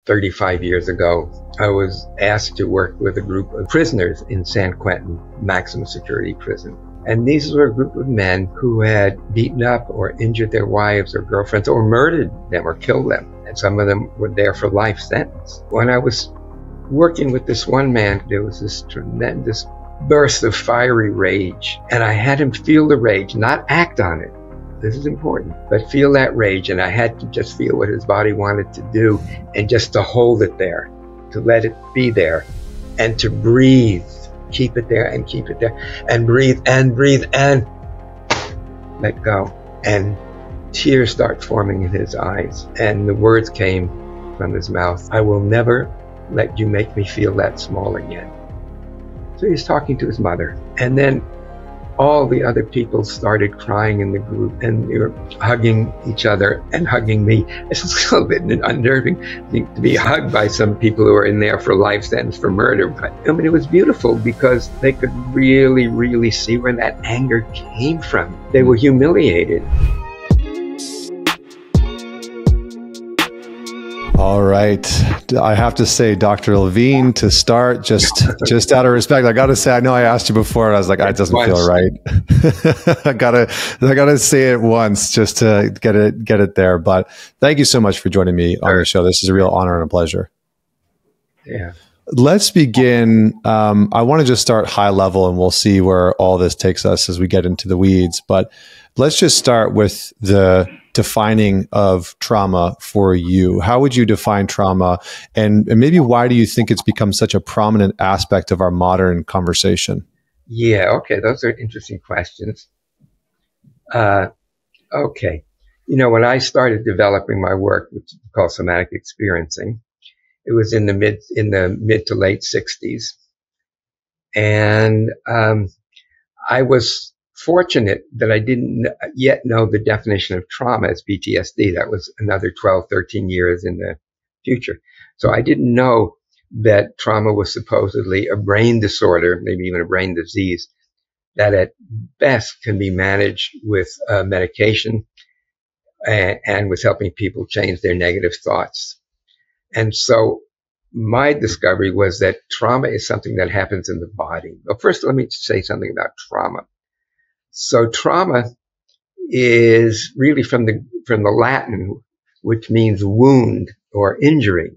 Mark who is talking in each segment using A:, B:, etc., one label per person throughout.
A: 35 years ago, I was asked to work with a group of prisoners in San Quentin maximum security prison. And these were a group of men who had beaten up or injured their wives or girlfriends or murdered them or killed them. And some of them were there for life sentence. When I was working with this one man, there was this tremendous burst of fiery rage. And I had him feel the rage, not act on it. This is important, but feel that rage. And I had to just feel what his body wanted to do and just to hold it there, to let it be there and to breathe. Keep it there and keep it there and breathe and let go. And tears start forming in his eyes. And the words came from his mouth, "I will never let you make me feel that small again." So he's talking to his mother. And then all the other people started crying in the group, and they were hugging each other and hugging me. It's a little bit unnerving to be hugged by some people who are in there for life sentence for murder. But I mean, it was beautiful because they could really, really see where that anger came from. They were humiliated.
B: All right. I have to say, Dr. Levine, to start, just out of respect, I got to say, I know I asked you before and I was like, it doesn't feel right. I gotta say it once just to get it there. But thank you so much for joining me on the show. This is a real honor and a pleasure.
A: Yeah.
B: Let's begin. I want to just start high level and we'll see where all this takes us as we get into the weeds. But let's just start with the defining of trauma for you. How would you define trauma? And maybe why do you think it's become such a prominent aspect of our modern conversation?
A: Yeah, okay. Those are interesting questions. Okay. You know, when I started developing my work, which is called Somatic Experiencing, it was in the mid to late 60s. And I was fortunate that I didn't yet know the definition of trauma as PTSD. That was another 12, 13 years in the future. So I didn't know that trauma was supposedly a brain disorder, maybe even a brain disease, that at best can be managed with medication and with helping people change their negative thoughts. And so my discovery was that trauma is something that happens in the body. Well, first, let me say something about trauma. So trauma is really from the Latin, which means wound or injury.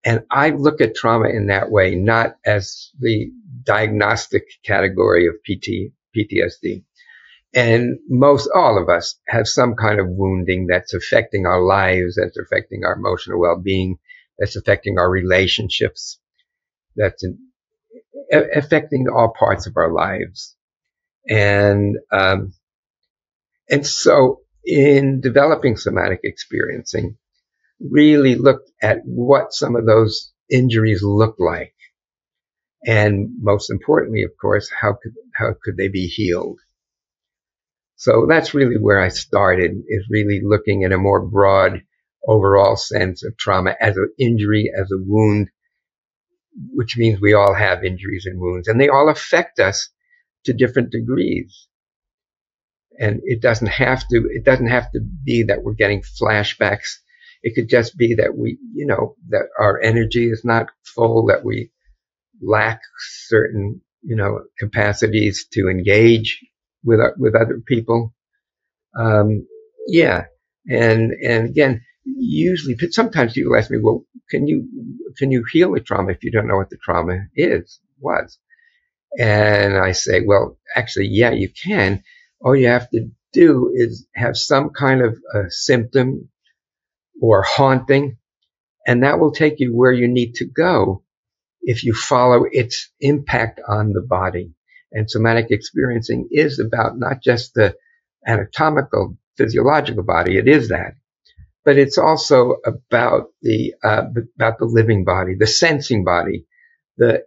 A: And I look at trauma in that way, not as the diagnostic category of PTSD. And all of us have some kind of wounding that's affecting our lives, that's affecting our emotional well-being, that's affecting our relationships, that's affecting all parts of our lives. And so in developing somatic experiencing, really looked at what some of those injuries look like. And most importantly, of course, how could they be healed? So that's really where I started, is really looking at a more broad overall sense of trauma as an injury, as a wound, which means we all have injuries and wounds, and they all affect us to different degrees. And it doesn't have to be that we're getting flashbacks. It could just be that that our energy is not full, that we lack certain, capacities to engage with other people. Yeah. And again, usually, sometimes people ask me, well, can you heal a trauma if you don't know what the trauma was? And I say, well, actually, yeah, you can. All you have to do is have some kind of a symptom or haunting, and that will take you where you need to go if you follow its impact on the body. And somatic experiencing is about not just the anatomical, physiological body. It is that. But it's also about the living body, the sensing body, the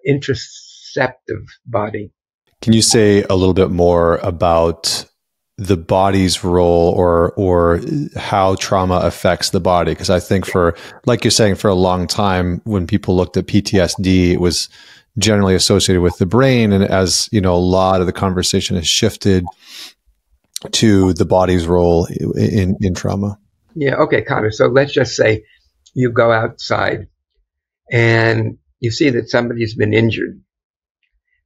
A: interoceptive body.
B: Can you say a little bit more about the body's role or how trauma affects the body? Because I think like you're saying, for a long time, when people looked at PTSD, it was generally associated with the brain. And as you know, a lot of the conversation has shifted to the body's role in trauma.
A: Yeah. Okay, Connor. So let's just say you go outside and you see that somebody's been injured,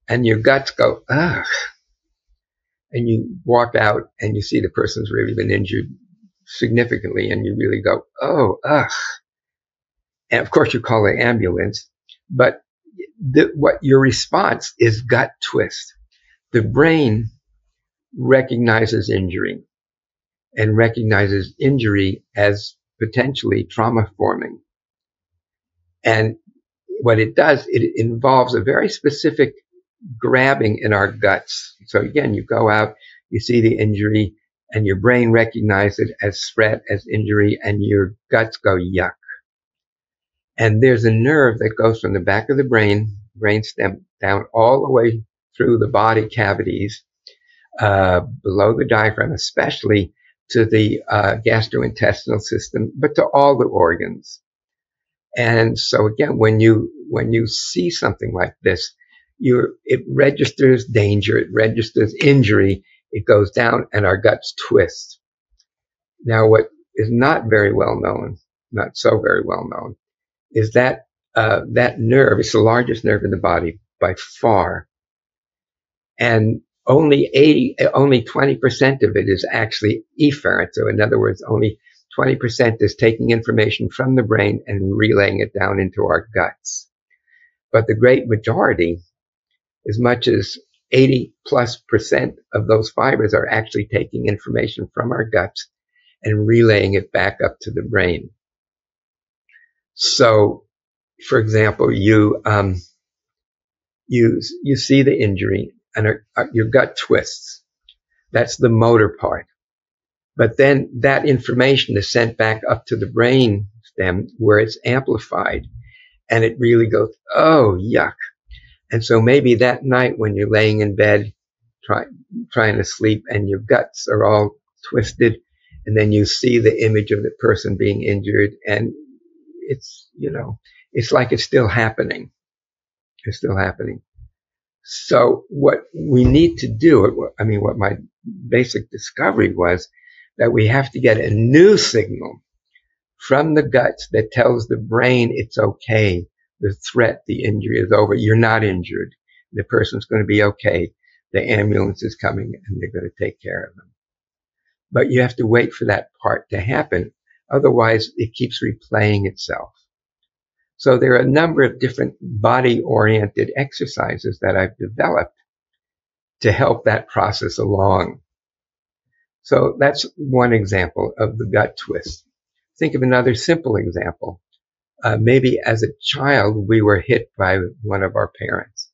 A: and your guts go, ugh. And you walk out and you see the person's really been injured significantly, and you really go, oh, ugh. And of course, you call the ambulance, but what your response is gut twist. The brain recognizes injury and recognizes injury as potentially trauma forming. And what it does, it involves a very specific grabbing in our guts. So again, you go out, you see the injury, and your brain recognizes it as threat, as injury, and your guts go yuck. And there's a nerve that goes from the back of the brainstem, down all the way through the body cavities, below the diaphragm, especially to the gastrointestinal system, but to all the organs. And so again, when you see something like this, it registers danger, it registers injury, it goes down, and our guts twist. Now, what is not very well known, not so very well known, is that that nerve is the largest nerve in the body by far, and only 20% of it is actually efferent. So in other words, only 20% is taking information from the brain and relaying it down into our guts. But the great majority, as much as 80+% of those fibers, are actually taking information from our guts and relaying it back up to the brain. So, for example, you see the injury and your gut twists. That's the motor part. But then that information is sent back up to the brain stem where it's amplified, and it really goes, oh, yuck. And so maybe that night when you're laying in bed trying to sleep and your guts are all twisted, and then you see the image of the person being injured, and it's like it's still happening. It's still happening. So what we need to do, what my basic discovery was, that we have to get a new signal from the guts that tells the brain it's okay. The threat, the injury is over. You're not injured. The person's going to be okay. The ambulance is coming and they're going to take care of them. But you have to wait for that part to happen. Otherwise, it keeps replaying itself. So there are a number of different body-oriented exercises that I've developed to help that process along. So that's one example of the gut twist. Think of another simple example. Maybe as a child, we were hit by one of our parents.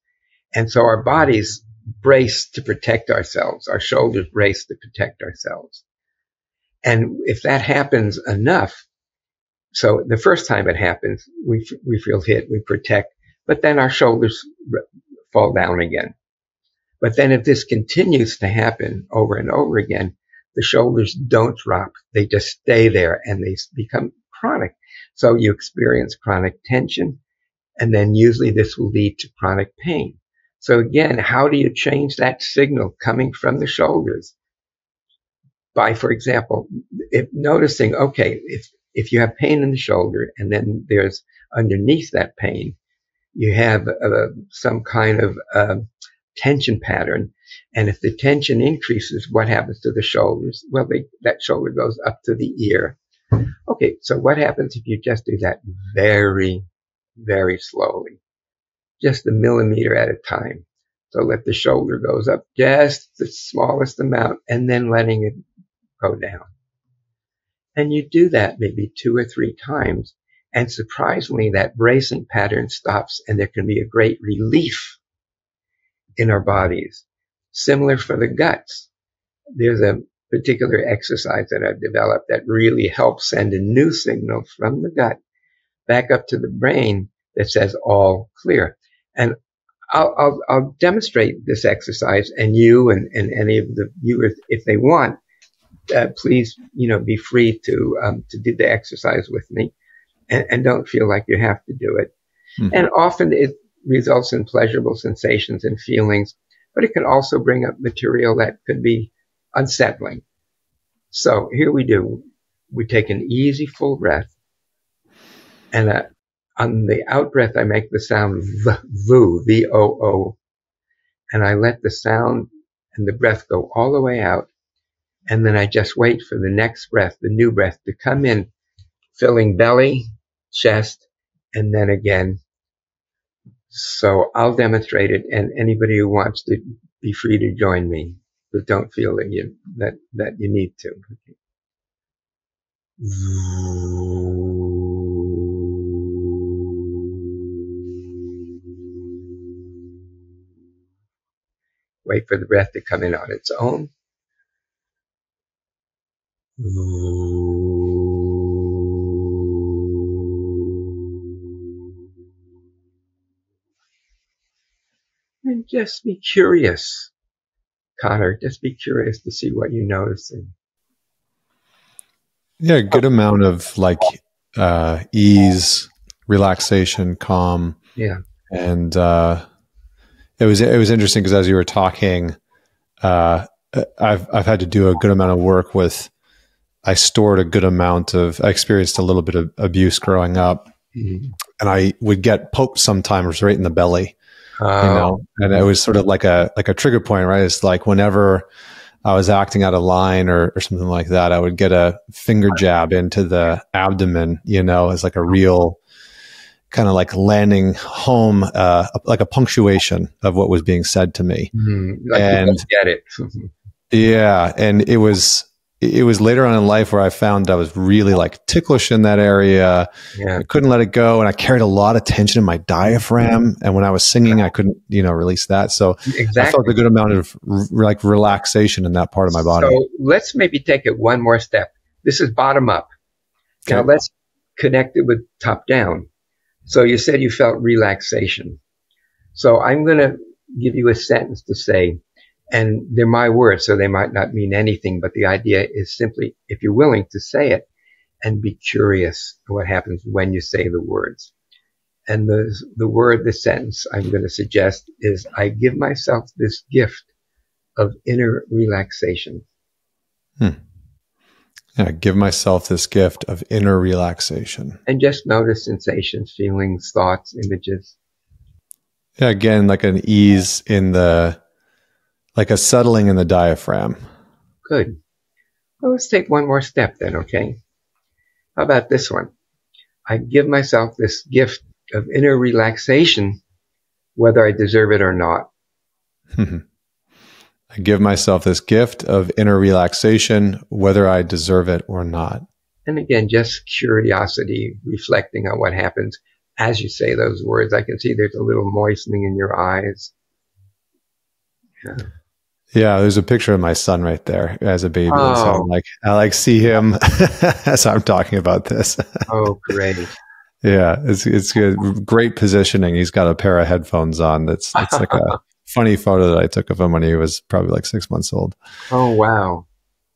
A: And so our bodies brace to protect ourselves. Our shoulders brace to protect ourselves. And if that happens enough, so the first time it happens, we feel hit, we protect, but then our shoulders fall down again. But then if this continues to happen over and over again, the shoulders don't drop. They just stay there and they become chronic. So you experience chronic tension, and then usually this will lead to chronic pain. So again, how do you change that signal coming from the shoulders? By, for example, noticing, okay, if you have pain in the shoulder and then there's underneath that pain, you have some kind of tension pattern. And if the tension increases, what happens to the shoulders? Well, that shoulder goes up to the ear. Okay, so what happens if you just do that very, very slowly? Just a millimeter at a time. So let the shoulder goes up just the smallest amount and then letting it go down. And you do that maybe 2 or 3 times. And surprisingly, that bracing pattern stops and there can be a great relief in our bodies. Similar for the guts. There's a particular exercise that I've developed that really helps send a new signal from the gut back up to the brain that says all clear. And I'll demonstrate this exercise, and you and any of the viewers, if they want, please, be free to do the exercise with me, and don't feel like you have to do it. Mm-hmm. And often it results in pleasurable sensations and feelings, but it can also bring up material that could be unsettling. So here we do. We take an easy full breath, And on the out breath, I make the sound VOO, VOO. And I let the sound and the breath go all the way out. And then I just wait for the next breath, the new breath, to come in, filling belly, chest, and then again. So I'll demonstrate it, and anybody who wants to be free to join me, but don't feel that you need to. Wait for the breath to come in on its own. And just be curious, Connor. Just be curious to see what you notice.
B: Yeah, a good amount of like ease, relaxation, calm.
A: Yeah.
B: And it was interesting because as you were talking, I've had to do a good amount of work with. I stored a good amount of. I experienced a little bit of abuse growing up, and I would get poked sometimes right in the belly, you know. And it was sort of like a trigger point, right? It's like whenever I was acting out of line or something like that, I would get a finger jab into the abdomen, you know, as like a real kind of like landing home, like a punctuation of what was being said to me.
A: Like
B: and
A: get it.
B: Yeah. And it was later on in life where I found I was really like ticklish in that area.
A: Yeah.
B: I couldn't let it go. And I carried a lot of tension in my diaphragm. And when I was singing, I couldn't, you know, release that. So
A: Exactly.
B: I felt a good amount of like relaxation in that part of my body.
A: So let's maybe take it one more step. This is bottom up.
B: Okay.
A: Now let's connect it with top down. So you said you felt relaxation. So I'm going to give you a sentence to say, and they're my words, so they might not mean anything, but the idea is simply, if you're willing to say it, and be curious what happens when you say the words. And the sentence I'm going to suggest is, I give myself this gift of inner relaxation.
B: Yeah, give myself this gift of inner relaxation.
A: And just notice sensations, feelings, thoughts, images.
B: Yeah, again, like an ease in like a settling in the diaphragm.
A: Good. Well, let's take one more step then, okay? How about this one? I give myself this gift of inner relaxation, whether I deserve it or not.
B: I give myself this gift of inner relaxation, whether I deserve it or not.
A: And again, just curiosity, reflecting on what happens as you say those words. I can see there's a little moistening in your eyes.
B: Yeah, there's a picture of my son right there as a baby. And so I see him as I'm talking about this.
A: Oh, great.
B: Yeah, it's good. Great positioning. He's got a pair of headphones on. It's like a funny photo that I took of him when he was probably like 6 months old.
A: Oh, wow.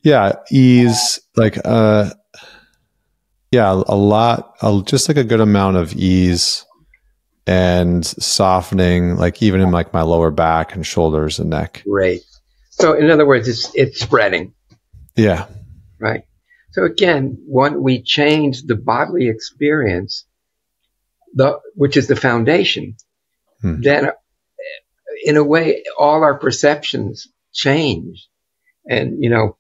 B: Yeah, ease, like, yeah, just like a good amount of ease and softening, like even in like my lower back and shoulders and neck.
A: Great. So in other words, it's spreading.
B: Yeah.
A: Right. So again, when we change the bodily experience, which is the foundation, then in a way, all our perceptions change. And, you know,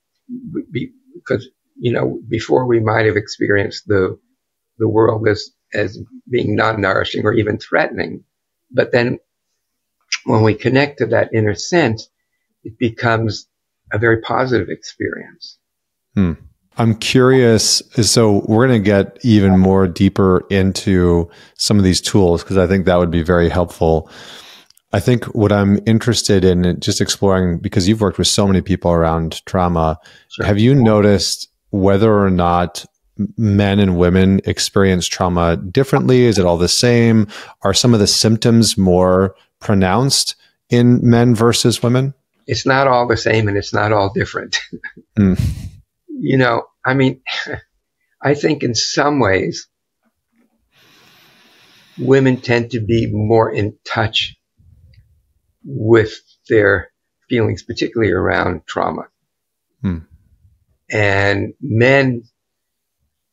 A: because, you know, before we might have experienced the world as being non-nourishing or even threatening. But then when we connect to that inner sense, it becomes a very positive experience.
B: I'm curious. So we're going to get even more deeper into some of these tools because I think that would be very helpful. I think what I'm interested in just exploring, because you've worked with so many people around trauma, sure. Have you noticed whether or not men and women experience trauma differently? Is it all the same? Are some of the symptoms more pronounced in men versus women?
A: It's not all the same and it's not all different. You know, I mean, I think in some ways, women tend to be more in touch with their feelings, particularly around trauma. And men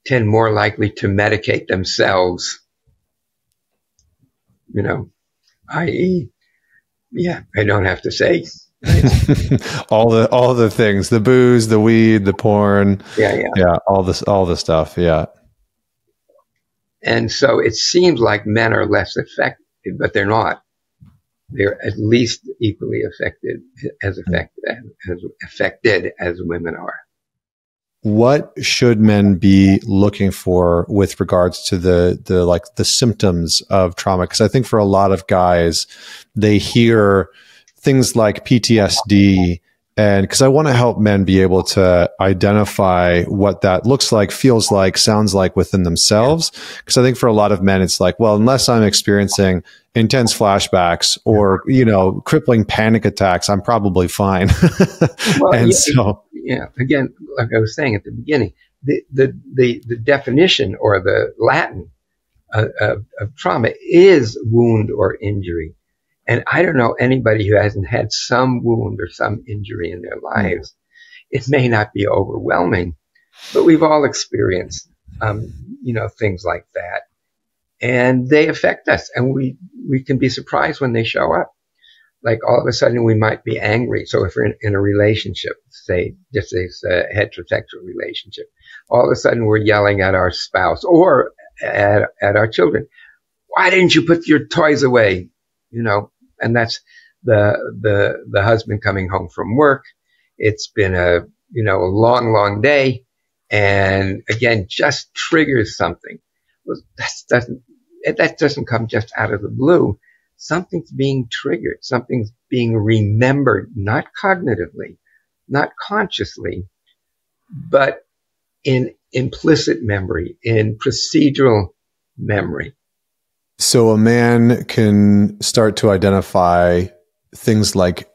A: tend more likely to medicate themselves, i.e., yeah, I don't have to say.
B: all the things, the booze, the weed, the porn.
A: Yeah.
B: All the stuff. Yeah.
A: And so it seems like men are less affected, but they're not. They're at least equally affected as women are.
B: What should men be looking for with regards to the symptoms of trauma? Because I think for a lot of guys, they hear things like PTSD, and because I want to help men be able to identify what that looks like, feels like, sounds like within themselves. Because I think for a lot of men, it's like, well, unless I'm experiencing intense flashbacks or, crippling panic attacks, I'm probably fine.
A: Well,
B: and
A: again, like I was saying at the beginning, the definition or the Latin of trauma is wound or injury. And I don't know anybody who hasn't had some wound or some injury in their lives. It may not be overwhelming, but we've all experienced, things like that. And they affect us, and we can be surprised when they show up. Like all of a sudden we might be angry. So if we're in a relationship, say just a heterosexual relationship, all of a sudden we're yelling at our spouse or at our children. Why didn't you put your toys away? And that's the husband coming home from work. It's been a long, long day. And again, just triggers something. Well, that doesn't come just out of the blue. Something's being triggered. Something's being remembered, not cognitively, not consciously, but in implicit memory, in procedural memory.
B: So a man can start to identify things like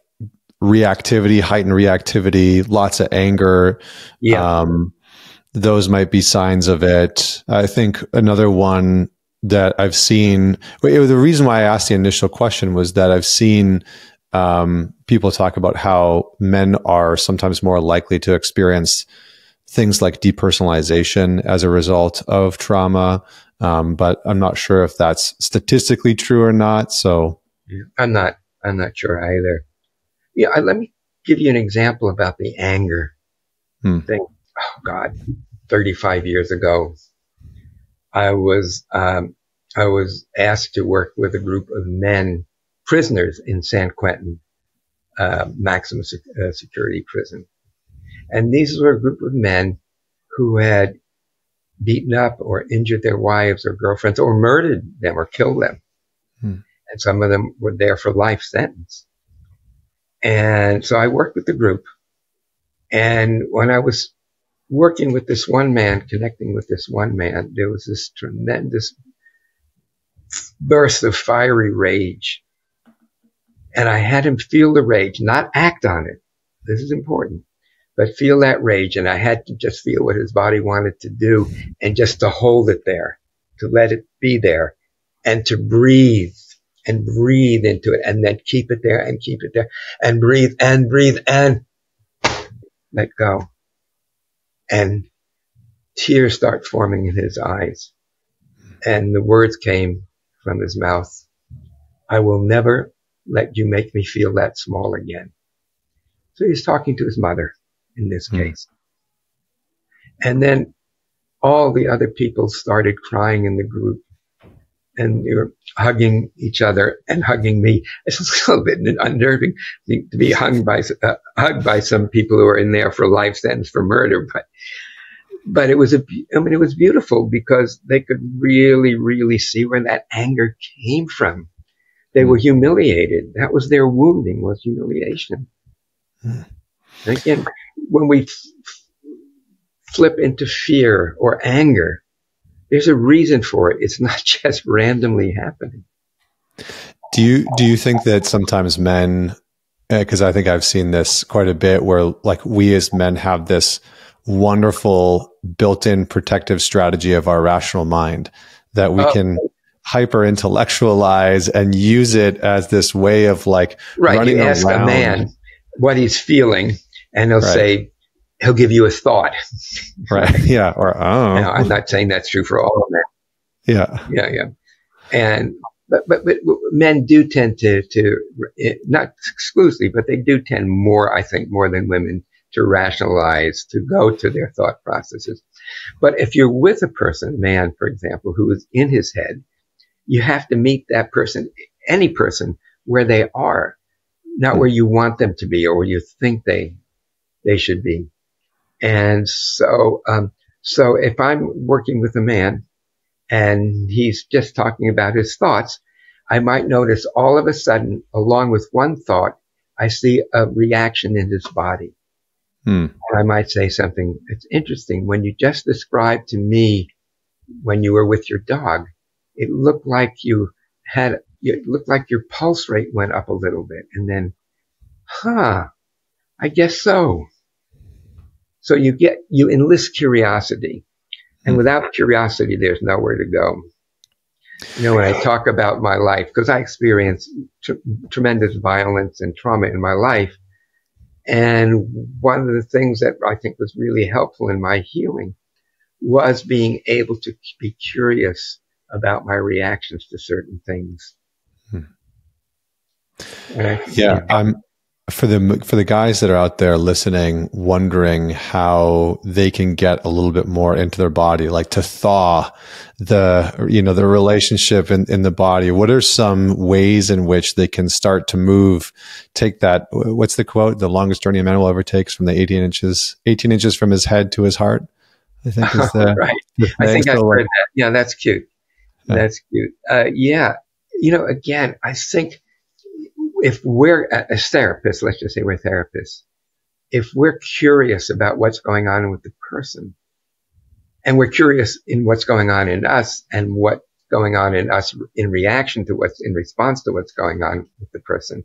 B: reactivity, heightened reactivity, lots of anger.
A: Yeah.
B: Those might be signs of it. I think another one that I've seen, the reason why I asked the initial question was that I've seen people talk about how men are sometimes more likely to experience things like depersonalization as a result of trauma. But I'm not sure if that's statistically true or not. So
A: I'm not sure either. Yeah. Let me give you an example about the anger thing. Oh God, 35 years ago, I was asked to work with a group of men, prisoners in San Quentin, maximum security prison. And these were a group of men who had beaten up or injured their wives or girlfriends or murdered them or killed them. And some of them were there for life sentence. And so I worked with the group. And when I was working with this one man, connecting with this one man, there was this tremendous burst of fiery rage. And I had him feel the rage, not act on it. This is important. But feel that rage, and I had to just feel what his body wanted to do, and just to hold it there, to let it be there, and to breathe into it, and then keep it there, and breathe, and let go. And tears start forming in his eyes, and the words came from his mouth, "I will never let you make me feel that small again." So he's talking to his mother in this case. And then all the other people started crying in the group, and they were hugging each other and hugging me. It's a little bit unnerving to be hugged by some people who are in there for a life sentence for murder, but it was it was beautiful because they could really, really see where that anger came from. They were humiliated. That was their wounding, was humiliation. And again, when we flip into fear or anger, there's a reason for it. It's not just randomly happening.
B: Do you think that sometimes men, because I think I've seen this quite a bit, where like we as men have this wonderful built-in protective strategy of our rational mind that we can hyper intellectualize and use it as this way of like running
A: you ask
B: around.
A: A man what he's feeling, and he'll say, he'll give you a thought.
B: Right. Yeah. Or, oh,
A: Now, I'm not saying that's true for all of men.
B: yeah.
A: Yeah. And, but men do tend to, not exclusively, but they do tend more, I think, more than women to rationalize, to go to their thought processes. But if you're with a person, a man, for example, who is in his head, you have to meet that person, any person, where they are, not where you want them to be or where you think they should be. And so if I'm working with a man and he's just talking about his thoughts, I might notice all of a sudden, along with one thought, I see a reaction in his body. And I might say something, it's interesting. When you just described to me when you were with your dog, it looked like your pulse rate went up a little bit. And then, I guess so. So you enlist curiosity. And without curiosity, there's nowhere to go. When I talk about my life, because I experienced tremendous violence and trauma in my life. And one of the things that I think was really helpful in my healing was being able to be curious about my reactions to certain things.
B: I'm for the guys that are out there listening, wondering how they can get a little bit more into their body, like to thaw the relationship in the body. What are some ways in which they can start to move, take that, what's the quote? The longest journey a man will ever take is from the 18 inches from his head to his heart, I think is the
A: right. I think I've heard that. Yeah, that's cute. That's cute. Again, I think if we're as therapists, let's just say we're therapists, if we're curious about what's going on with the person, and we're curious in what's going on in us and what's going on in us in reaction to in response to what's going on with the person,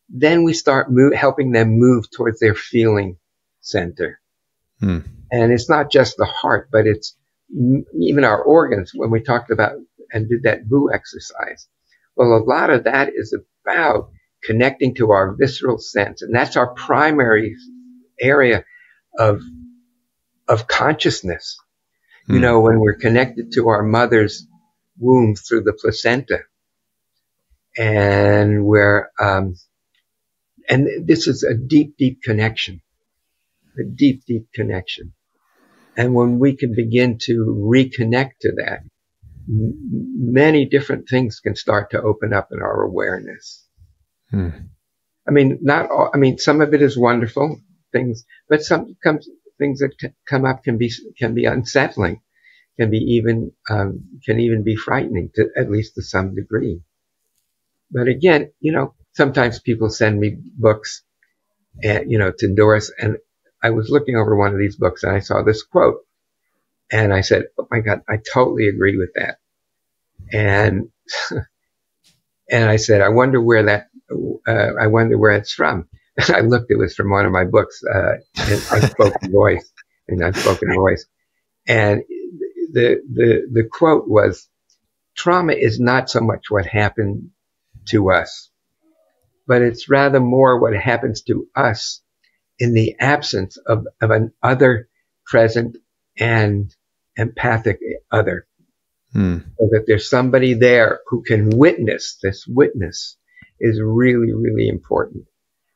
A: then we start helping them move towards their feeling center. And it's not just the heart, but it's even our organs. When we talked about and did that boo exercise, well, a lot of that is about connecting to our visceral sense. And that's our primary area of consciousness. When we're connected to our mother's womb through the placenta. And and this is a deep, deep connection. A deep, deep connection. And when we can begin to reconnect to that, many different things can start to open up in our awareness. I mean, some of it is wonderful things, but some things that come up can be unsettling, can even be frightening at least to some degree. But again, sometimes people send me books, to endorse, and I was looking over one of these books and I saw this quote, and I said, "Oh my God, I totally agree with that." And I said, I wonder where it's from. And I looked, it was from one of my books, in Unspoken Voice. And the quote was, "Trauma is not so much what happened to us, but it's rather more what happens to us in the absence of an other present and empathic other." So that there's somebody there who can witness. This witness is really, really important.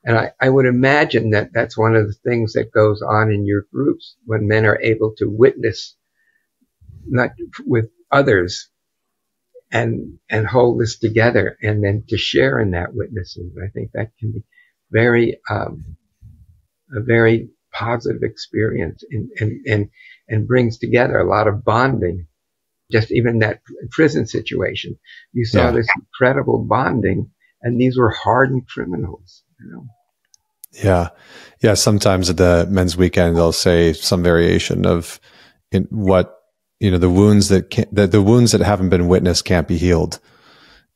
A: And I would imagine that that's one of the things that goes on in your groups when men are able to witness, not with others, and hold this together, and then to share in that witnessing. I think that can be a very positive experience and brings together a lot of bonding. Just even that prison situation, you saw this incredible bonding, and these were hardened criminals.
B: Yeah. Sometimes at the men's weekend, they'll say some variation of the wounds the wounds that haven't been witnessed can't be healed.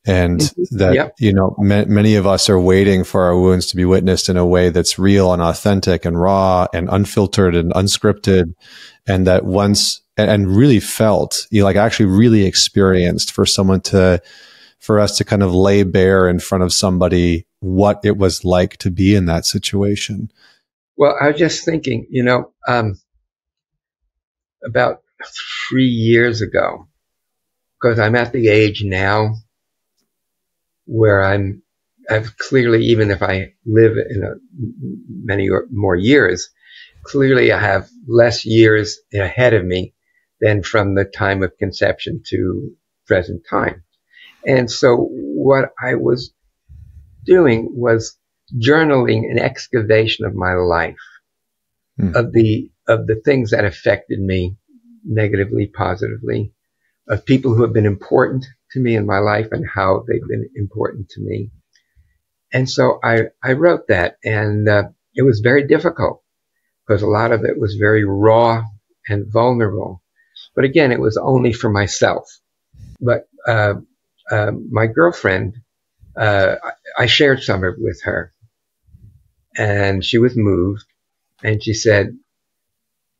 B: And that, many of us are waiting for our wounds to be witnessed in a way that's real and authentic and raw and unfiltered and unscripted. And that and really felt, actually really experienced for us to kind of lay bare in front of somebody what it was like to be in that situation.
A: Well, I was just thinking, about 3 years ago, because I'm at the age now where I've clearly, even if I live in many more years, clearly I have less years ahead of me than from the time of conception to present time. And so what I was doing was journaling an excavation of my life, of the things that affected me negatively, positively, of people who have been important to me in my life and how they've been important to me. And so I wrote that, and it was very difficult because a lot of it was very raw and vulnerable. But again, it was only for myself. But my girlfriend, I shared some of it with her, and she was moved, and she said,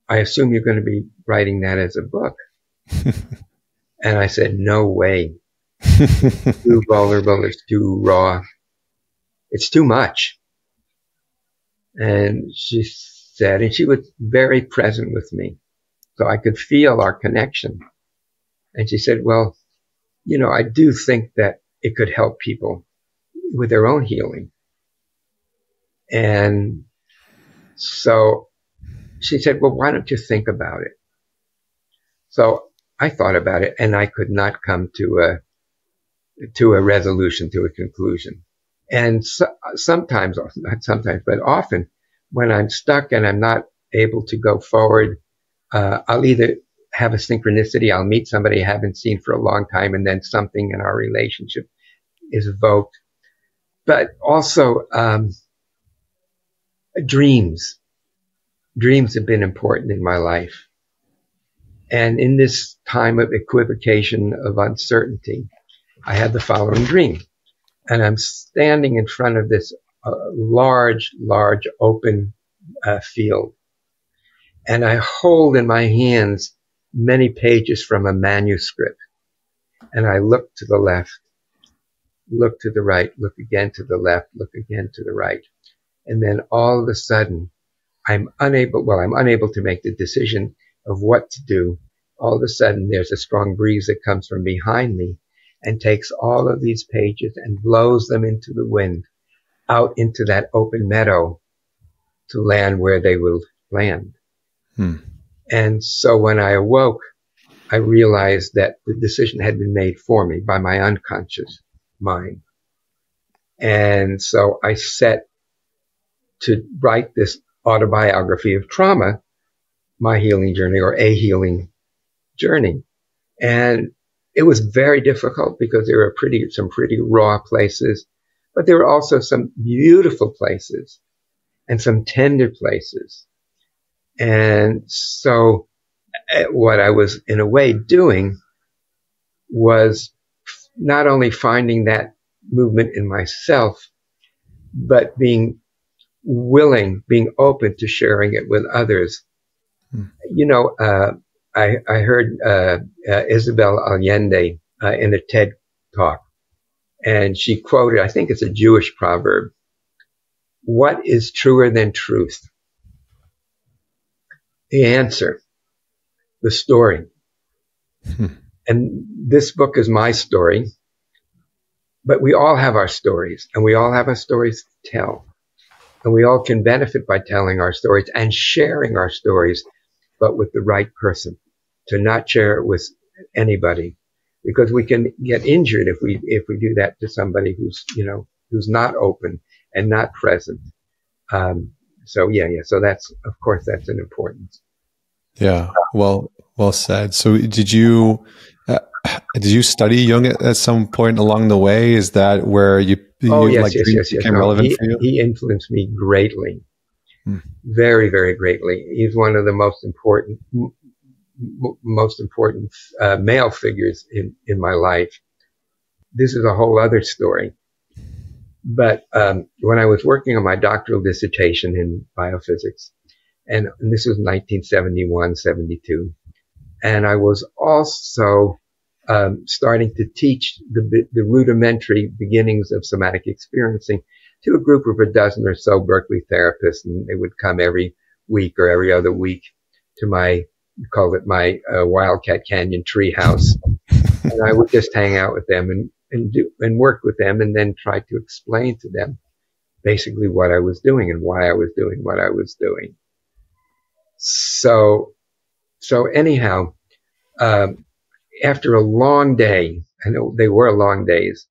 A: I assume you're going to be writing that as a book. And I said, no way. It's too vulnerable. It's too raw. It's too much. And she said, and she was very present with me, so I could feel our connection. And she said, well, I do think that it could help people with their own healing. And so she said, well, why don't you think about it? So I thought about it, and I could not come to a resolution, to a conclusion. And sometimes, not sometimes, but often, when I'm stuck and I'm not able to go forward, I'll either have a synchronicity, I'll meet somebody I haven't seen for a long time, and then something in our relationship is evoked. But also, dreams. Dreams have been important in my life. And in this time of equivocation, of uncertainty, I had the following dream. And I'm standing in front of this large open field. And I hold in my hands many pages from a manuscript. And I look to the left, look to the right, look again to the left, look again to the right. And then all of a sudden, I'm unable to make the decision of what to do. All of a sudden, there's a strong breeze that comes from behind me and takes all of these pages and blows them into the wind, out into that open meadow to land where they will land. And so when I awoke, I realized that the decision had been made for me by my unconscious mind. And so I set to write this autobiography of trauma, my healing journey, or a healing journey. And it was very difficult because there were some pretty raw places, but there were also some beautiful places and some tender places. And so what I was in a way doing was not only finding that movement in myself, but being willing, being open to sharing it with others. I heard Isabel Allende in a TED talk, and she quoted, I think it's a Jewish proverb, what is truer than truth? The answer, the story. And this book is my story, but we all have our stories, and we all have our stories to tell. And we all can benefit by telling our stories and sharing our stories, but with the right person, to not share it with anybody, because we can get injured if we do that to somebody who's not open and not present. So that's, of course, that's an importance.
B: Yeah. Well said. So did you study Jung at some point along the way? Is that where you became relevant for you?
A: He influenced me greatly. Very, very greatly. He's one of the most important male figures in my life. This is a whole other story. But when I was working on my doctoral dissertation in biophysics, and this was 1971, 72, and I was also starting to teach the rudimentary beginnings of somatic experiencing, to a group of a dozen or so Berkeley therapists, and they would come every week or every other week to my, we called it my Wildcat Canyon tree house. And I would just hang out with them and work with them, and then try to explain to them basically what I was doing and why I was doing what I was doing. So anyhow, after a long day, I know they were long days,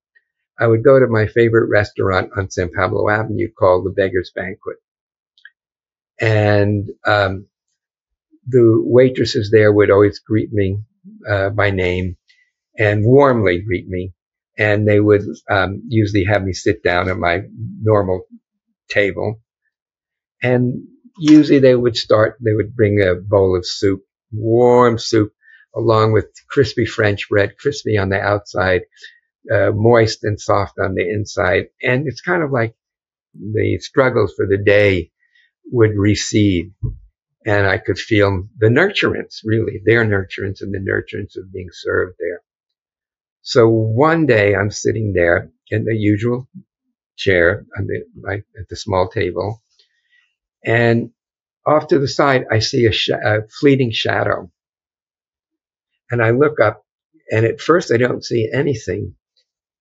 A: I would go to my favorite restaurant on San Pablo Avenue called the Beggar's Banquet. And the waitresses there would always greet me by name and warmly greet me. And they would usually have me sit down at my normal table. And usually they would bring a bowl of soup, warm soup, along with crispy French bread, crispy on the outside, moist and soft on the inside. And it's kind of like the struggles for the day would recede. And I could feel the nurturance, really, their nurturance and the nurturance of being served there. So one day I'm sitting there in the usual chair at the small table, and off to the side I see a fleeting shadow. And I look up, and at first I don't see anything.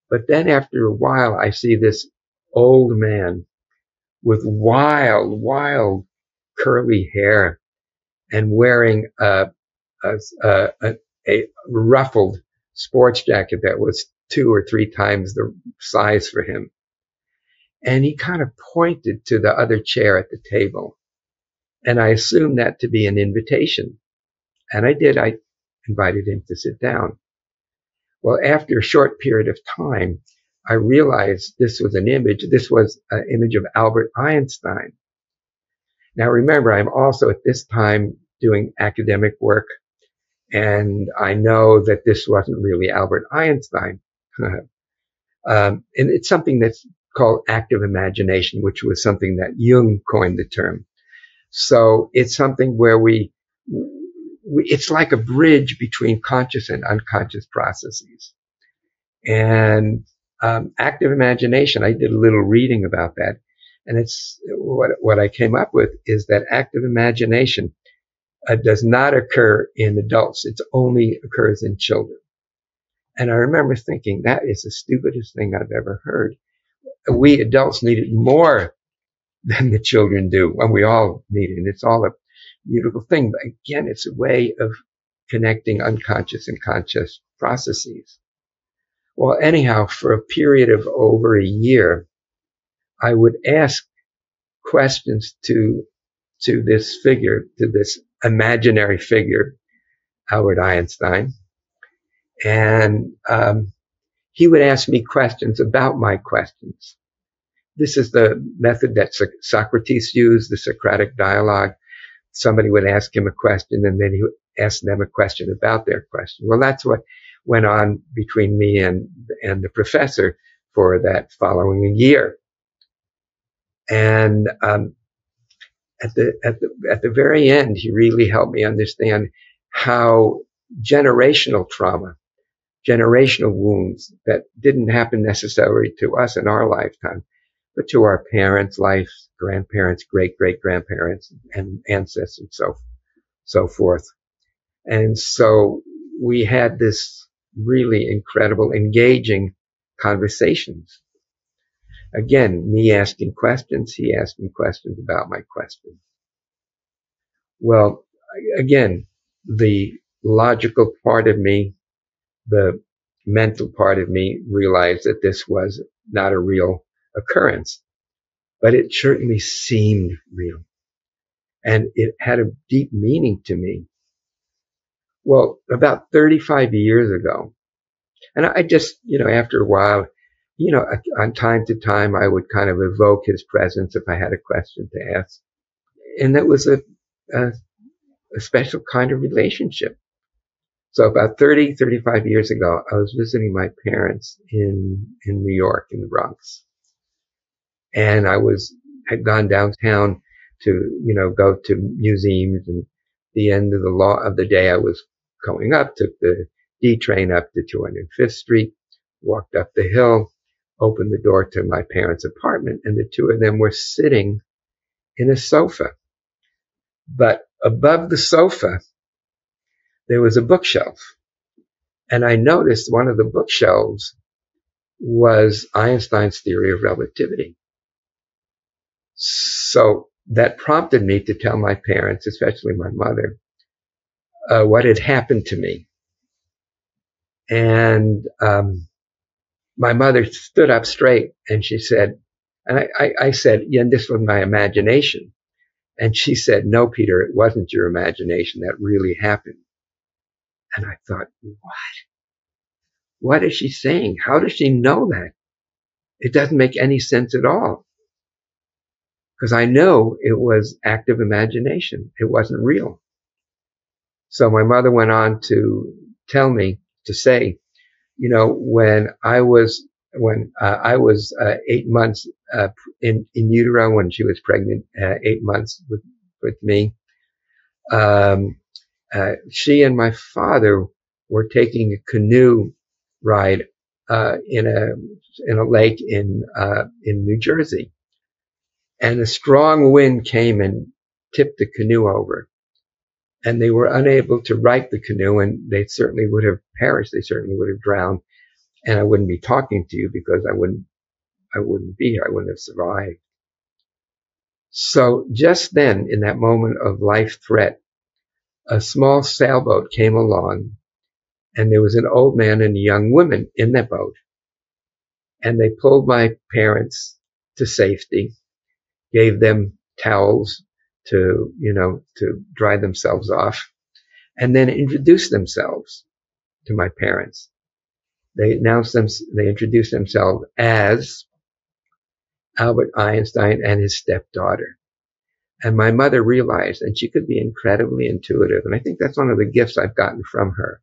A: But then after a while, I see this old man with wild curly hair and wearing a ruffled sports jacket that was 2 or 3 times the size for him. And he kind of pointed to the other chair at the table. And I assumed that to be an invitation. And I did. I invited him to sit down. Well, after a short period of time, I realized this was an image. This was an image of Albert Einstein. Now, remember, I'm also at this time doing academic work, and I know that this wasn't really Albert Einstein. And it's something that's called active imagination, which was something that Jung coined the term. So it's something where it's like a bridge between conscious and unconscious processes. And active imagination, I did a little reading about that. And it's what I came up with is that active imagination does not occur in adults. It only occurs in children. And I remember thinking, that is the stupidest thing I've ever heard. We adults need it more than the children do, and we all need it. It's all a beautiful thing. But again, it's a way of connecting unconscious and conscious processes. Well, anyhow, for a period of over a year, I would ask questions to this figure, to this imaginary figure, Albert Einstein. And he would ask me questions about my questions. This is the method that Socrates used, the Socratic dialogue. Somebody would ask him a question, and then he would ask them a question about their question. Well, that's what went on between me and the professor for that following year. And at the very end, he really helped me understand how generational trauma, generational wounds that didn't happen necessarily to us in our lifetime, but to our parents' life, grandparents, great-great-grandparents, and ancestors, so forth. And so we had this really incredible, engaging conversations. Again, me asking questions, he asking questions about my questions. Well, again, the logical part of me, the mental part of me realized that this was not a real occurrence, but it certainly seemed real. And it had a deep meaning to me. Well, about 35 years ago, and I just, after a while, on time to time, I would kind of evoke his presence if I had a question to ask. And that was a special kind of relationship. So about 35 years ago, I was visiting my parents in New York, in the Bronx. And I had gone downtown to, go to museums, and the end of the day, I was going up, took the D train up to 205th Street, walked up the hill, opened the door to my parents' apartment, and the two of them were sitting in a sofa. But above the sofa, there was a bookshelf. And I noticed one of the bookshelves was Einstein's theory of relativity. So that prompted me to tell my parents, especially my mother, what had happened to me. And my mother stood up straight and she said, and I said, yeah, this was my imagination. And she said, no, Peter, it wasn't your imagination. That really happened. And I thought, what? What is she saying? How does she know that? It doesn't make any sense at all. Because I know it was active imagination. It wasn't real. So my mother went on to tell me, to say, you know, when I was 8 months in utero, when she was pregnant, 8 months with me, she and my father were taking a canoe ride in a lake in New Jersey, and a strong wind came and tipped the canoe over, and they were unable to right the canoe, and they certainly would have perished. They certainly would have drowned, and I wouldn't be talking to you because I wouldn't be here. I wouldn't have survived. So just then, in that moment of life threat, a small sailboat came along, and there was an old man and a young woman in that boat. And they pulled my parents to safety, gave them towels to dry themselves off, and then introduced themselves to my parents. They introduced themselves as Albert Einstein and his stepdaughter. And my mother realized, and she could be incredibly intuitive, and I think that's one of the gifts I've gotten from her.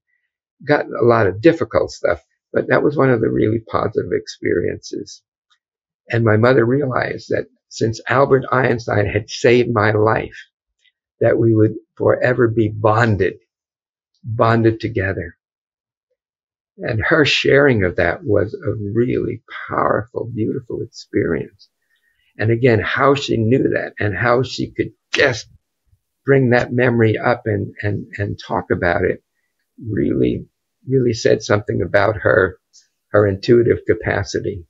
A: Gotten a lot of difficult stuff, but that was one of the really positive experiences. And my mother realized that since Albert Einstein had saved my life, that we would forever be bonded together. And her sharing of that was a really powerful, beautiful experience. And again, how she knew that and how she could just bring that memory up and talk about it really said something about her intuitive capacity.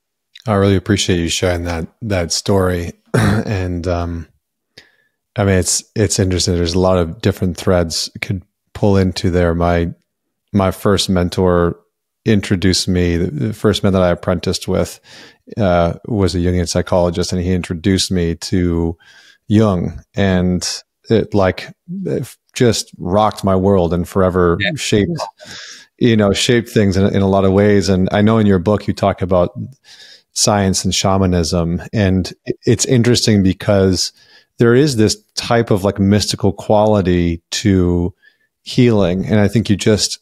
B: I really appreciate you sharing that story. And I mean, it's interesting. There's a lot of different threads could pull into there. My first mentor introduced me. The first man that I apprenticed with was a Jungian psychologist, and he introduced me to Jung, and it just rocked my world and forever shaped things in a lot of ways. And I know in your book you talk about science and shamanism, and it's interesting because there is this type of like mystical quality to healing, and I think you just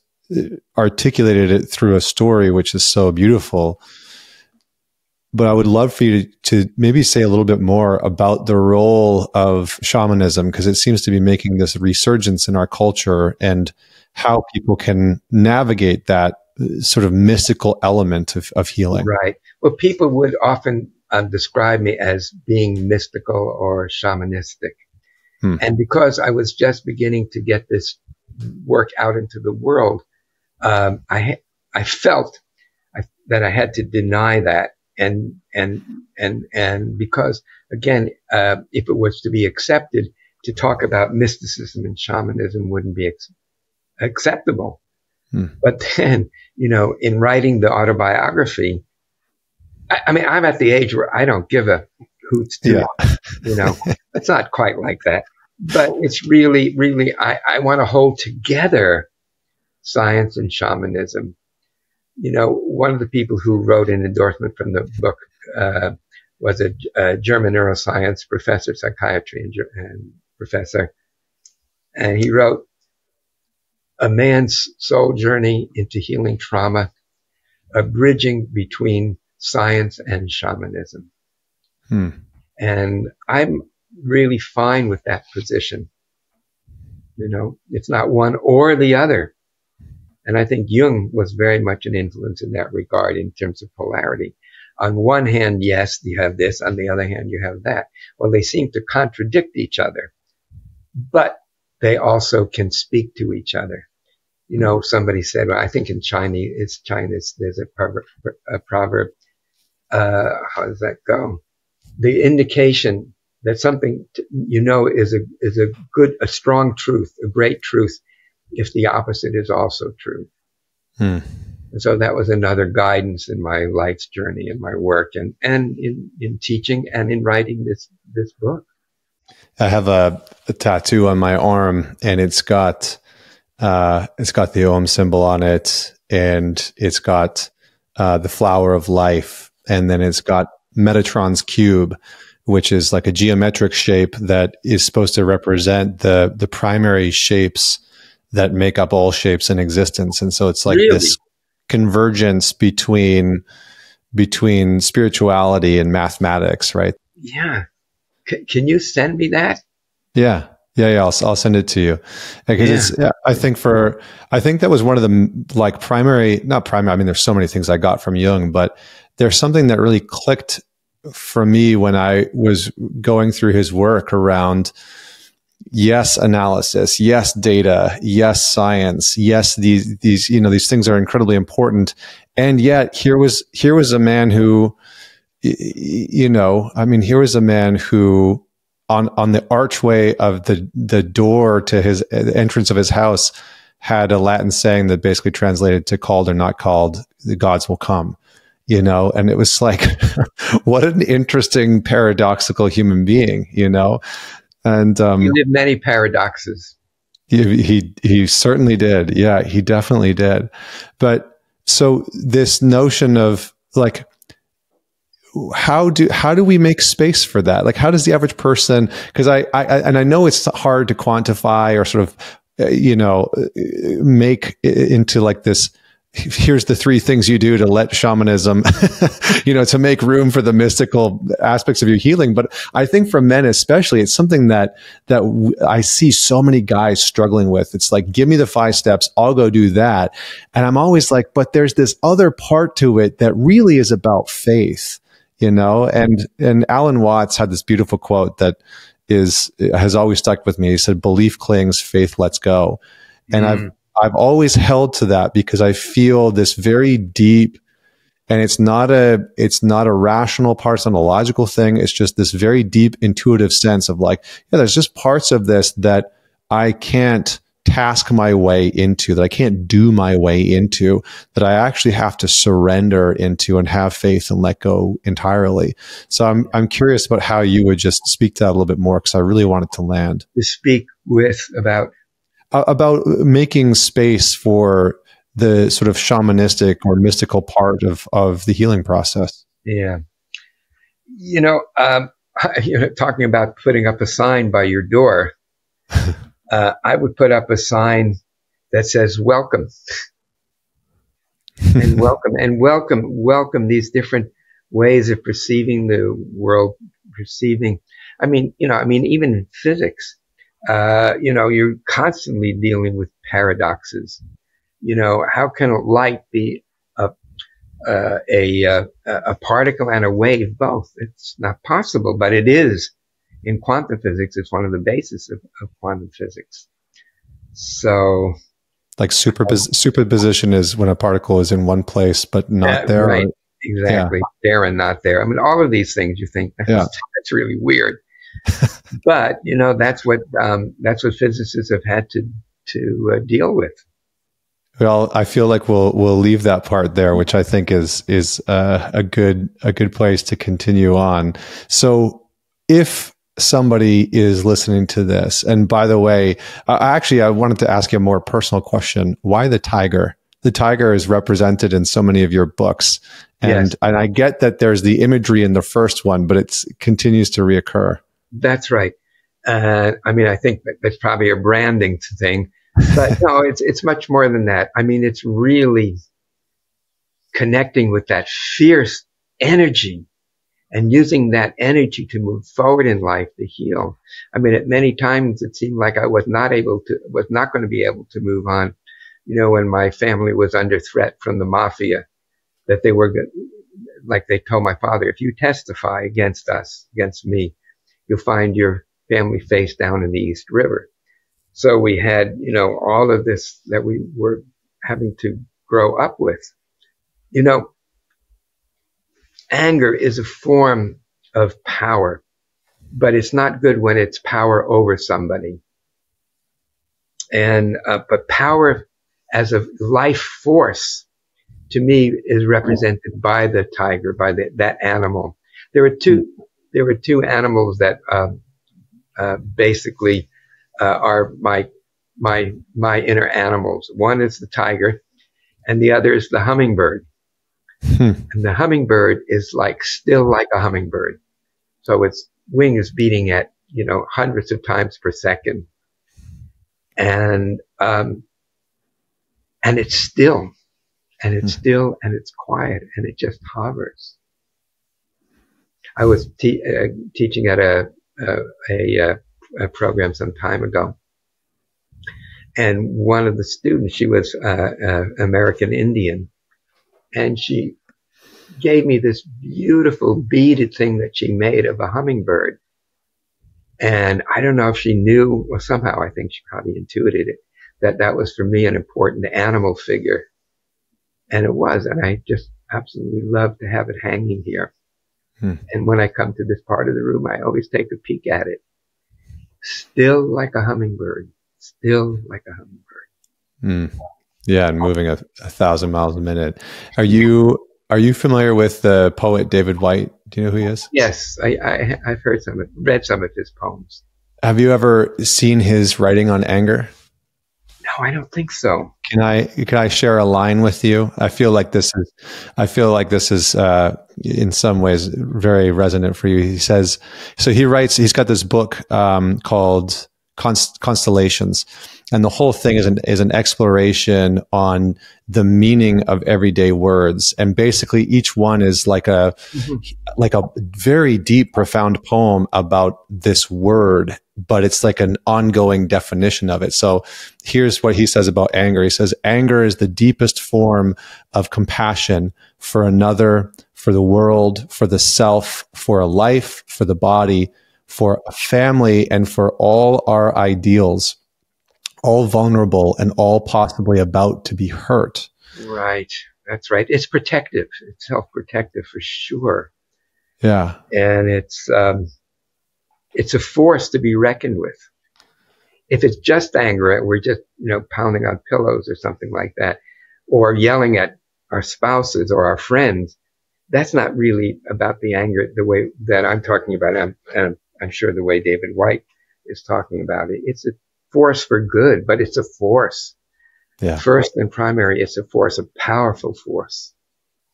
B: articulated it through a story, which is so beautiful. But I would love for you to maybe say a little bit more about the role of shamanism, because it seems to be making this resurgence in our culture, and how people can navigate that sort of mystical element of healing.
A: Right. Well, people would often describe me as being mystical or shamanistic. And because I was just beginning to get this work out into the world, I felt that I had to deny that. And because again, if it was to be accepted, to talk about mysticism and shamanism wouldn't be acceptable. But then, in writing the autobiography, I mean, I'm at the age where I don't give a hoot's to it's not quite like that, but it's really, I want to hold together science and shamanism. One of the people who wrote an endorsement from the book was a German neuroscience professor, psychiatry and professor. And he wrote, "A man's soul journey into healing trauma, a bridging between science and shamanism." And I'm really fine with that position. It's not one or the other. And I think Jung was very much an influence in that regard in terms of polarity. On one hand, yes, you have this. On the other hand, you have that. Well, they seem to contradict each other, but they also can speak to each other. You know, somebody said, well, I think in Chinese, there's a proverb. How does that go? The indication that something, is a strong truth, a great truth, if the opposite is also true. And so that was another guidance in my life's journey, in my work, and in teaching and in writing this book.
B: I have a tattoo on my arm, and it's got the Om symbol on it, and it's got the flower of life, and then it's got Metatron's cube, which is like a geometric shape that is supposed to represent the primary shapes that make up all shapes in existence. And so it's like this convergence between spirituality and mathematics, right?
A: Yeah. Can you send me that?
B: Yeah. I'll send it to you, because I think that was one of the primary. I mean, there's so many things I got from Jung, but there's something that really clicked for me when I was going through his work around, yes, analysis, yes, data, yes, science, yes, these things are incredibly important. And yet here was a man who, here was a man who on the archway of the door to the entrance of his house had a Latin saying that basically translated to "called or not called, the gods will come." And it was like, what an interesting paradoxical human being, and
A: he did many paradoxes.
B: He certainly did. Yeah, he definitely did. But so this notion of like, how do we make space for that? Like, how does the average person, because I know it's hard to quantify or sort of, make into like this, here's the 3 things you do to let shamanism, to make room for the mystical aspects of your healing. But I think for men especially, it's something that I see so many guys struggling with. It's like, give me the 5 steps, I'll go do that. And I'm always like, but there's this other part to it that really is about faith, and Alan Watts had this beautiful quote that has always stuck with me. He said, "Belief clings, faith lets go." And I've always held to that, because I feel this very deep, and it's not a rational part, it's not a logical thing. It's just this very deep intuitive sense of like, yeah, there's just parts of this that I can't task my way into, that I can't do my way into, that I actually have to surrender into and have faith and let go entirely. So I'm curious about how you would just speak to that a little bit more, because I really wanted to land.
A: To speak
B: about making space for the sort of shamanistic or mystical part of the healing process.
A: Yeah. Talking about putting up a sign by your door, I would put up a sign that says welcome and welcome these different ways of perceiving the world, even in physics. You're constantly dealing with paradoxes. How can light be a particle and a wave both? It's not possible, but it is. In quantum physics, it's one of the bases of quantum physics. So,
B: like superposition is when a particle is in one place but not there.
A: Right, exactly. Yeah. There and not there. I mean, all of these things you think that's really weird. But that's what physicists have had to deal with.
B: Well, I feel like we'll leave that part there, which I think is a good place to continue on. So, if somebody is listening to this, and by the way, I wanted to ask you a more personal question: why the tiger? The tiger is represented in so many of your books, and I get that there's the imagery in the first one, but it continues to reoccur.
A: That's right. I think that's probably a branding thing, but no, it's much more than that. I mean, it's really connecting with that fierce energy and using that energy to move forward in life, to heal. I mean, at many times it seemed like I was not going to be able to move on. When my family was under threat from the mafia, that like they told my father, if you testify against us, against me, you'll find your family face down in the East River. So we had, all of this that we were having to grow up with. Anger is a form of power, but it's not good when it's power over somebody. And, but power as a life force, to me, is represented by the tiger, by that animal. There were two animals that basically are my inner animals. One is the tiger, and the other is the hummingbird. And the hummingbird is still like a hummingbird. So its wing is beating at hundreds of times per second, and it's still. And it's still, and it's quiet, and it just hovers. I was teaching at a program some time ago, and one of the students, she was American Indian, and she gave me this beautiful beaded thing that she made of a hummingbird. And I don't know if she knew, or somehow I think she probably intuited it, that was for me an important animal figure. And it was, and I just absolutely love to have it hanging here. And when I come to this part of the room, I always take a peek at it. Still like a hummingbird. Still like a hummingbird.
B: Yeah, and moving 1,000 miles a minute. Are you familiar with the poet David Whyte? Do you know who he is?
A: Yes, I've read some of his poems.
B: Have you ever seen his writing on anger?
A: No, I don't think so.
B: Can I share a line with you? I feel like this is in some ways very resonant for you. He says, so he writes, he's got this book called Constellations, and the whole thing is an exploration on the meaning of everyday words, and basically each one is like a very deep, profound poem about this word, but it's like an ongoing definition of it. So here's what he says about anger. He says, anger is the deepest form of compassion for another, for the world, for the self, for a life, for the body, for a family, and for all our ideals, all vulnerable and all possibly about to be hurt.
A: Right. That's right. It's protective. It's self-protective for sure.
B: Yeah.
A: And it's a force to be reckoned with. If it's just anger, we're just, pounding on pillows or something like that, or yelling at our spouses or our friends, that's not really about the anger the way that I'm talking about. I'm sure the way David Whyte is talking about it. It's a force for good, but it's a force.
B: Yeah.
A: First and primary, it's a force, a powerful force.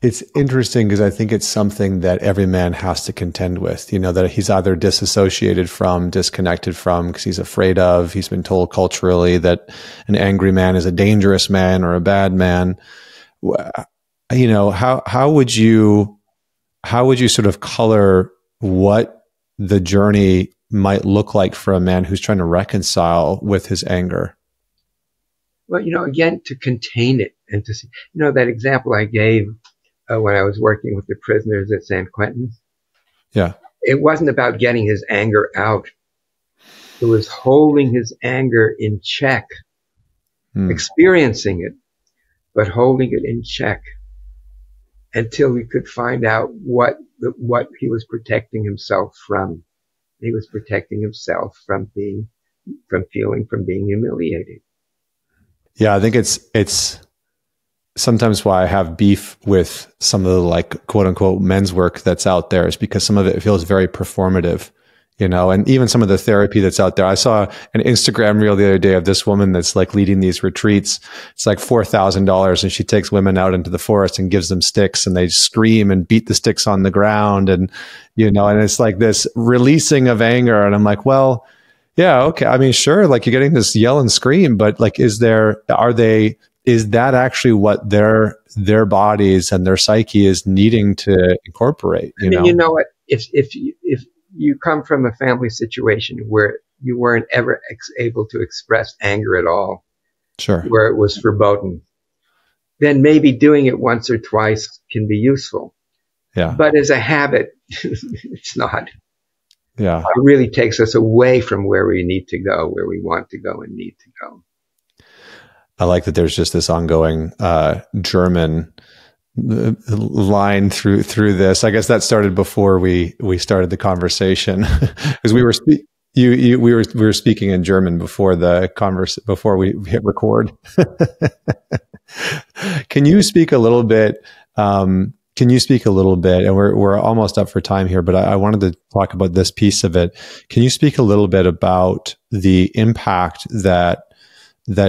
B: It's interesting because I think it's something that every man has to contend with, that he's either disassociated from, disconnected from, because he's afraid of, he's been told culturally that an angry man is a dangerous man or a bad man. How would you sort of color what the journey might look like for a man who's trying to reconcile with his anger?
A: Well, again, to contain it and to see, that example I gave when I was working with the prisoners at San Quentin.
B: Yeah.
A: It wasn't about getting his anger out. It was holding his anger in check, experiencing it, but holding it in check until we could find out what he was protecting himself from. He was protecting himself from being humiliated.
B: Yeah, I think it's sometimes why I have beef with some of the quote unquote men's work that's out there, is because some of it feels very performative, and even some of the therapy that's out there. I saw an Instagram reel the other day of this woman that's leading these retreats. It's $4,000, and she takes women out into the forest and gives them sticks, and they scream and beat the sticks on the ground. And, and it's this releasing of anger. And I'm like, well, yeah, okay. I mean, sure. You're getting this yell and scream, but is that actually what their bodies and their psyche is needing to incorporate?
A: You know what? If you come from a family situation where you weren't ever able to express anger at all,
B: sure,
A: where it was verboten, then maybe doing it once or twice can be useful.
B: Yeah.
A: But as a habit, it's not.
B: Yeah.
A: It really takes us away from where we need to go, where we want to go and need to go.
B: I like that there's just this ongoing German line through this. I guess that started before we started the conversation, because we were we were speaking in German before before we hit record. Can you speak a little bit? And we're almost up for time here, but I wanted to talk about this piece of it. Can you speak a little bit about the impact that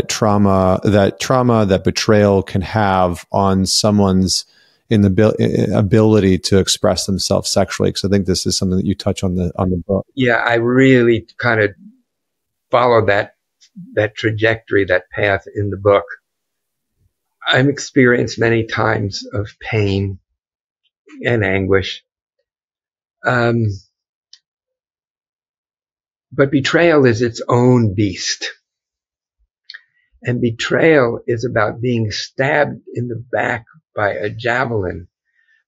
B: trauma, that betrayal can have on someone's ability to express themselves sexually? Because I think this is something that you touch on the book.
A: Yeah, I really kind of follow that trajectory, that path in the book. I'm experienced many times of pain and anguish. But betrayal is its own beast. And betrayal is about being stabbed in the back by a javelin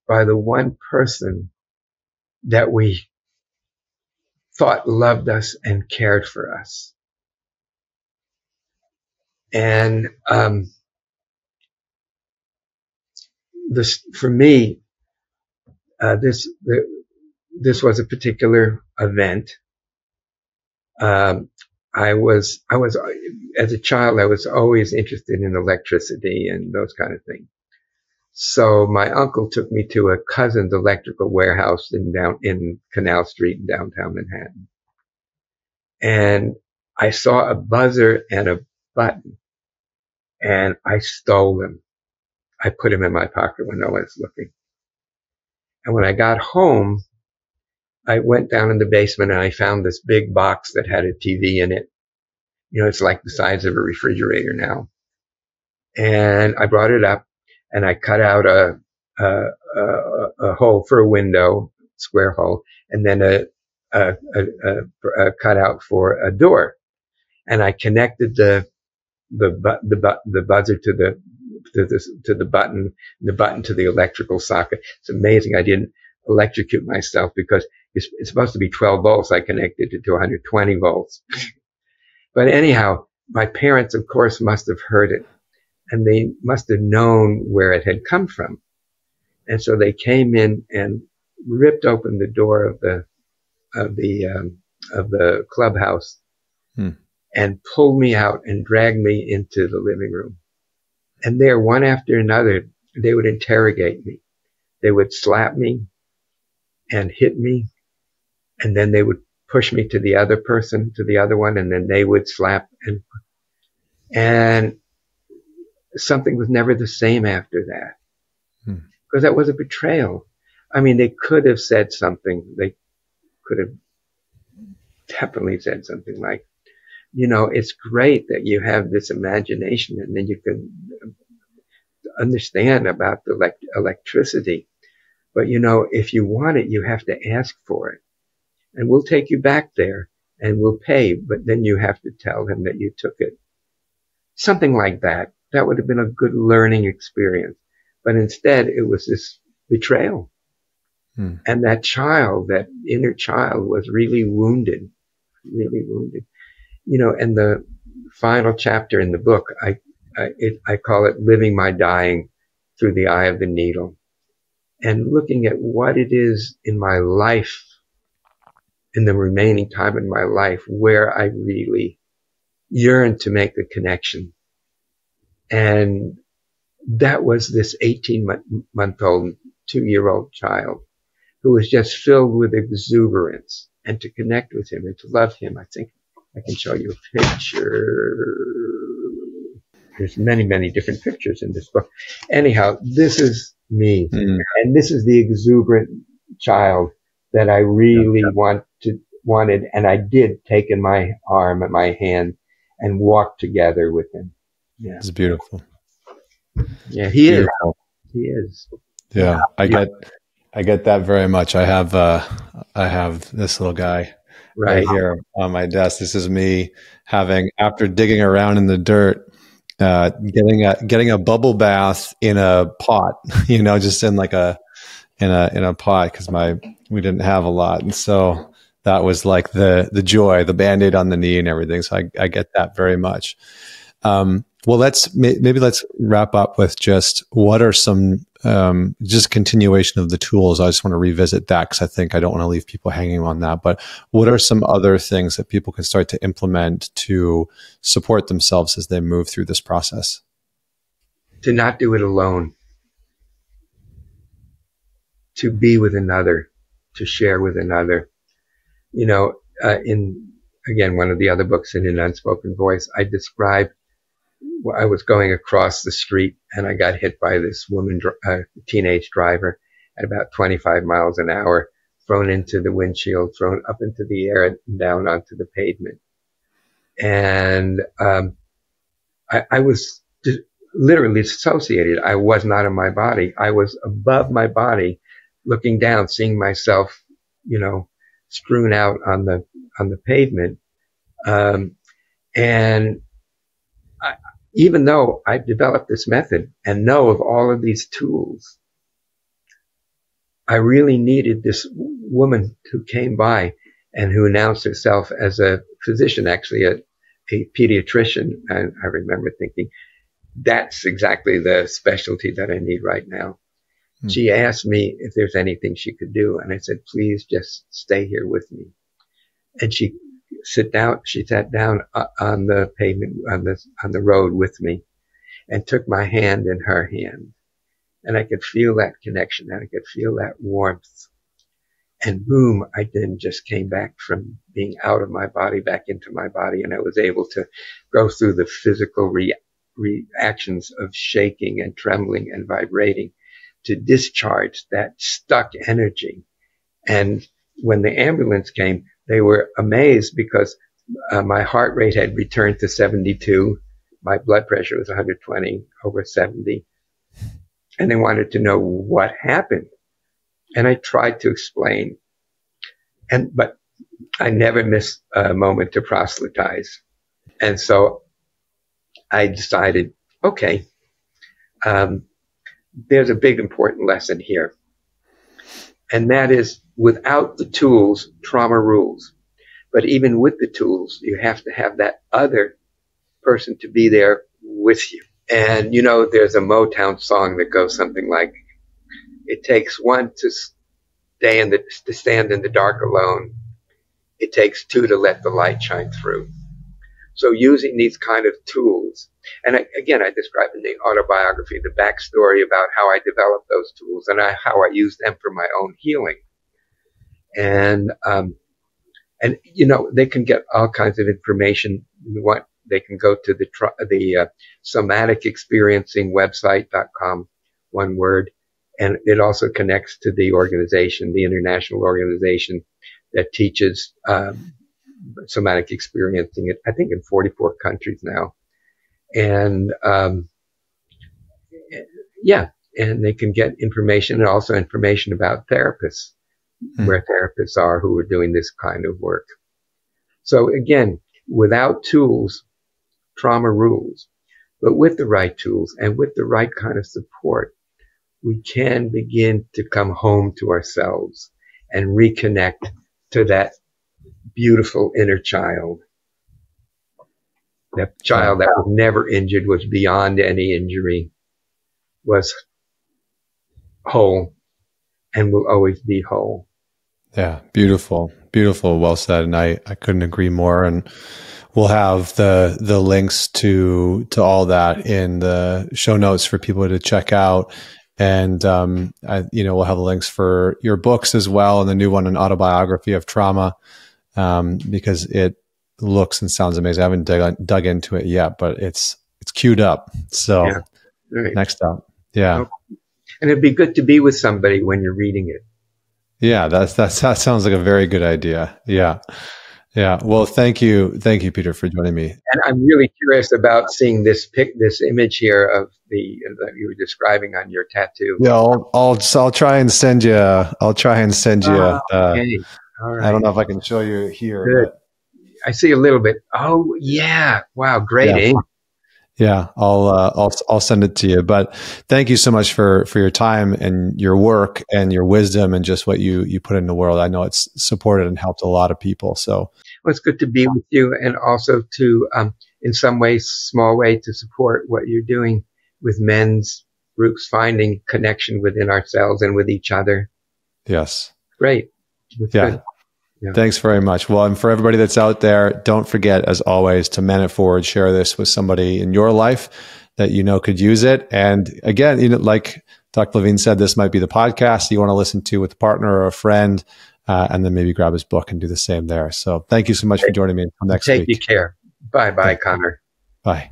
A: by the one person that we thought loved us and cared for us. And for me, this was a particular event. I was as a child, I was always interested in electricity and those kind of things. So my uncle took me to a cousin's electrical warehouse in Canal Street in downtown Manhattan. And I saw a buzzer and a button, and I stole them. I put them in my pocket when no one's looking. And when I got home, I went down in the basement and I found this big box that had a TV in it. You know, it's like the size of a refrigerator now. And I brought it up and I cut out a hole for a window, square hole, and then a cutout for a door. And I connected the buzzer to the button, the button to the electrical socket. It's amazing. I didn't electrocute myself because it's supposed to be 12 volts. I connected it to 120 volts. But anyhow, my parents, of course, must have heard it, and they must have known where it had come from. And so they came in and ripped open the door of the clubhouse and pulled me out and dragged me into the living room. And there, one after another, they would interrogate me. They would slap me and hit me, and then they would push me to the other person, to the other one, and then they would slap, and something was never the same after that. Because that was a betrayal. I mean, they could have said something. They could have definitely said something like, you know, it's great that you have this imagination and then you can understand about the electricity. But, you know, if you want it, you have to ask for it. And we'll take you back there and we'll pay. But then you have to tell him that you took it. Something like that. That would have been a good learning experience. But instead, it was this betrayal. And that child, that inner child, was really wounded. Really wounded. You know, and the final chapter in the book, I call it Living My Dying Through the Eye of the Needle. And looking at what it is in my life, in the remaining time in my life, where I really yearn to make the connection. And that was this 18-month-old, 2-year-old child who was just filled with exuberance. And to connect with him and to love him, I think I can show you a picture. There's many, many different pictures in this book. Anyhow, this is me. And this is the exuberant child that I really wanted. And I did take in my arm and my hand and walk together with him. Yeah.
B: It's beautiful.
A: Yeah, he is. He is.
B: Yeah, I get that very much. I have this little guy right here on my desk. This is me after digging around in the dirt, getting a bubble bath in a pot, you know, just in like a in a pot because we didn't have a lot, and so that was like the joy, the Band-Aid on the knee and everything. So I get that very much. Well, maybe let's wrap up with just what are some just continuation of the tools. I just want to revisit that because I think I don't want to leave people hanging on that. But what are some other things that people can start to implement to support themselves as they move through this process?
A: To not do it alone, to be with another, to share with another. You know, in, again, one of the other books, in An Unspoken Voice, I describe, I was going across the street and I got hit by this woman, teenage driver at about 25 miles an hour, thrown into the windshield, thrown up into the air and down onto the pavement. And I was literally dissociated. I was not in my body. I was above my body, looking down, seeing myself, you know, strewn out on the pavement. And even though I developed this method and know of all of these tools, I really needed this woman who came by and who announced herself as a physician, actually a pediatrician. And I remember thinking, that's exactly the specialty that I need right now. She asked me if there's anything she could do. And I said, please just stay here with me. And she sat down on the pavement, on the road with me, and took my hand in her hand. And I could feel that connection, and I could feel that warmth. And boom, I then just came back from being out of my body back into my body. And I was able to go through the physical reactions of shaking and trembling and vibrating to discharge that stuck energy. And when the ambulance came, they were amazed because my heart rate had returned to 72. My blood pressure was 120 over 70. And they wanted to know what happened. And I tried to explain. But I never missed a moment to proselytize. And so I decided, okay, there's a big important lesson here. And that is, without the tools, trauma rules. But even with the tools, you have to have that other person to be there with you. And, you know, there's a Motown song that goes something like, it takes one to stand in the dark alone. It takes two to let the light shine through. So using these kind of tools, and I describe in the autobiography the backstory about how I developed those tools and how I used them for my own healing. And you know, they can get all kinds of information. They can go to the Somatic Experiencing website.com, one word. And it also connects to the organization, the international organization that teaches somatic experiencing, I think in 44 countries now. And and they can get information, and also information about therapists, where therapists are who are doing this kind of work. So again, without tools, trauma rules. But with the right tools and with the right kind of support, we can begin to come home to ourselves and reconnect to that beautiful inner child. That child that was never injured, was beyond any injury, was whole, and will always be whole.
B: Yeah, beautiful, beautiful. Well said. And I couldn't agree more. And we'll have the links to all that in the show notes for people to check out. And, we'll have the links for your books as well. And the new one, An Autobiography of Trauma, because it looks and sounds amazing. I haven't dug into it yet, but it's queued up. So right. Next up. Yeah.
A: And it'd be good to be with somebody when you're reading it.
B: Yeah. That sounds like a very good idea. Yeah. Yeah. Well, thank you, Peter, for joining me.
A: And I'm really curious about seeing this image here of that you were describing on your tattoo.
B: Yeah, I'll try and send you. Okay. All right. I don't know if I can show you here.
A: Good. I see a little bit. Oh yeah! Wow, great ink.
B: Yeah, I'll send it to you. But thank you so much for your time and your work and your wisdom and just what you put in the world. I know it's supported and helped a lot of people. So
A: Well, it's good to be with you, and also to, in some ways, small way, to support what you're doing with men's groups, finding connection within ourselves and with each other.
B: yes,
A: Great. That's
B: yeah.
A: good. Yeah.
B: Thanks very much. Well, and for everybody that's out there, don't forget, as always, to man it forward. Share this with somebody in your life that you know could use it. And again, like Dr. Levine said, this might be the podcast you want to listen to with a partner or a friend, and then maybe grab his book and do the same there. So thank you so much for joining me. Until next week.
A: Take care. Bye, Connor.
B: Bye.